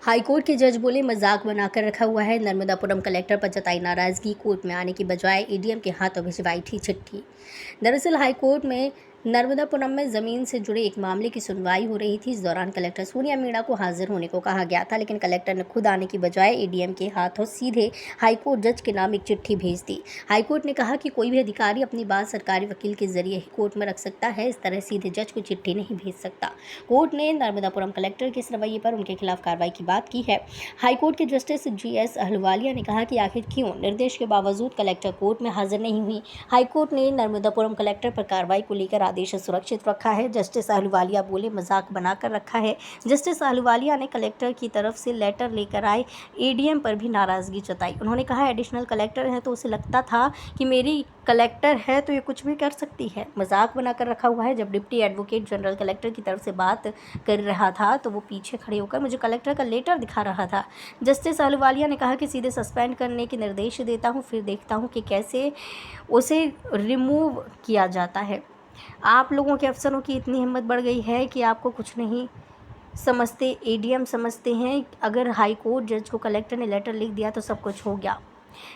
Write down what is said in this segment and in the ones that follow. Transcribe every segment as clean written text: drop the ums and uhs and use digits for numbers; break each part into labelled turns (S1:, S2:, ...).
S1: High court के जज बोले मजाक बनाकर रखा हुआ है। नर्मदापुरम कलेक्टर पर जताई नाराजगी, कोर्ट में आने की बजाय एडीएम के हाथों भिजवाई थी चिट्ठी। दरअसल हाईकोर्ट में नर्मदापुरम में जमीन से जुड़े एक मामले की सुनवाई हो रही थी। इस दौरान कलेक्टर सोनिया मीणा को हाजिर होने को कहा गया था, लेकिन कलेक्टर ने खुद आने की बजाय एडीएम के हाथों सीधे हाईकोर्ट जज के नाम एक चिट्ठी भेज दी। हाईकोर्ट ने कहा कि कोई भी अधिकारी अपनी बात सरकारी वकील के जरिए ही कोर्ट में रख सकता है, इस तरह सीधे जज को चिट्ठी नहीं भेज सकता। कोर्ट ने नर्मदापुरम कलेक्टर के इस रवैये पर उनके खिलाफ कार्रवाई की बात की है। हाईकोर्ट के जस्टिस जीएस अहलुवालिया ने कहा कि आखिर क्यों निर्देश के बावजूद कलेक्टर कोर्ट में हाजिर नहीं हुई। हाईकोर्ट ने नर्मदापुरम कलेक्टर पर कार्रवाई को लेकर आदेश सुरक्षित रखा है। जस्टिस अहलुवालिया बोले मजाक बनाकर रखा है। जस्टिस अहलुवालिया ने कलेक्टर की तरफ से लेटर लेकर आए एडीएम पर भी नाराजगी जताई। उन्होंने कहा एडिशनल कलेक्टर है तो उसे लगता था कि मेरी कलेक्टर है तो ये कुछ भी कर सकती है। मजाक बनाकर रखा हुआ है। जब डिप्टी एडवोकेट जनरल कलेक्टर की तरफ से बात कर रहा था तो वो पीछे खड़े होकर मुझे कलेक्टर का लेटर दिखा रहा था। जस्टिस अहलुवालिया ने कहा कि सीधे सस्पेंड करने के निर्देश देता हूँ, फिर देखता हूँ कि कैसे उसे रिमूव किया जाता है। आप लोगों के अफसरों की इतनी हिम्मत बढ़ गई है कि आपको कुछ नहीं समझते, एडीएम समझते हैं। अगर हाईकोर्ट जज को कलेक्टर ने लेटर लिख दिया तो सब कुछ हो गया।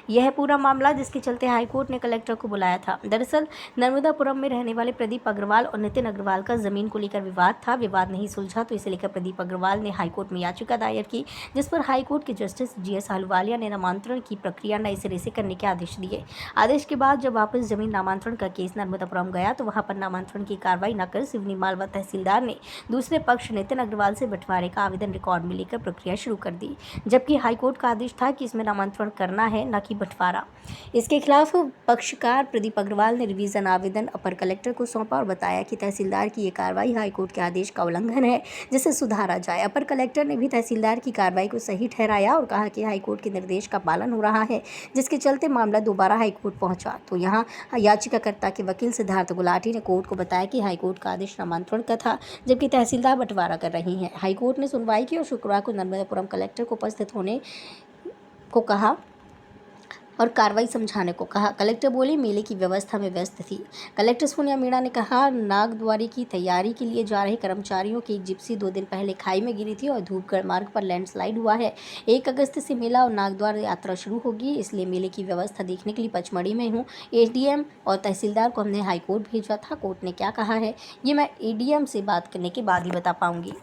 S1: यह पूरा मामला जिसके चलते हाईकोर्ट ने कलेक्टर को बुलाया था। दरअसल नर्मदापुरम में रहने वाले प्रदीप अग्रवाल और नितिन अग्रवाल का जमीन को लेकर विवाद था। विवाद नहीं सुलझा तो इसे लेकर प्रदीप अग्रवाल ने हाईकोर्ट में याचिका दायर की, जिस पर हाईकोर्ट के जस्टिस जीएस अहलुवालिया ने नामांतरण की प्रक्रिया नए सिरे से करने के आदेश दिए। आदेश के बाद जब वापस जमीन नामांतरण का केस नर्मदापुरम गया तो वहां पर नामांतरण की कार्रवाई न कर सिवनी मालवा तहसीलदार ने दूसरे पक्ष नितिन अग्रवाल से बंटवारे का आवेदन रिकॉर्ड में लेकर प्रक्रिया शुरू कर दी, जबकि हाईकोर्ट का आदेश था कि इसमें नामांतरण करना है न कि बंटवारा। इसके खिलाफ पक्षकार प्रदीप अग्रवाल ने रिवीजन आवेदन अपर कलेक्टर को सौंपा और बताया कि तहसीलदार की ये कार्रवाई हाईकोर्ट के आदेश का उल्लंघन है, जिसे सुधारा जाए। अपर कलेक्टर ने भी तहसीलदार की कार्रवाई को सही ठहराया और कहा कि हाईकोर्ट के निर्देश का पालन हो रहा है, जिसके चलते मामला दोबारा हाईकोर्ट पहुंचा। तो यहाँ याचिकाकर्ता के वकील सिद्धार्थ गुलाटी ने कोर्ट को बताया कि हाईकोर्ट का आदेश नामांतरण का था, जबकि तहसीलदार बंटवारा कर रही हैं। हाईकोर्ट ने सुनवाई की और शुक्रवार को नर्मदापुरम कलेक्टर को उपस्थित होने को कहा और कार्रवाई समझाने को कहा। कलेक्टर बोली मेले की व्यवस्था में व्यस्त थी। कलेक्टर सोनिया मीणा ने कहा नागद्वारी की तैयारी के लिए जा रहे कर्मचारियों की एक जिप्सी 2 दिन पहले खाई में गिरी थी और धूपगढ़ मार्ग पर लैंडस्लाइड हुआ है। 1 अगस्त से मेला और नागद्वार यात्रा शुरू होगी, इसलिए मेले की व्यवस्था देखने के लिए पचमढ़ी में हूँ। एडीएम और तहसीलदार को हमने हाईकोर्ट भेजा था। कोर्ट ने क्या कहा है ये मैं एडीएम से बात करने के बाद ही बता पाऊंगी।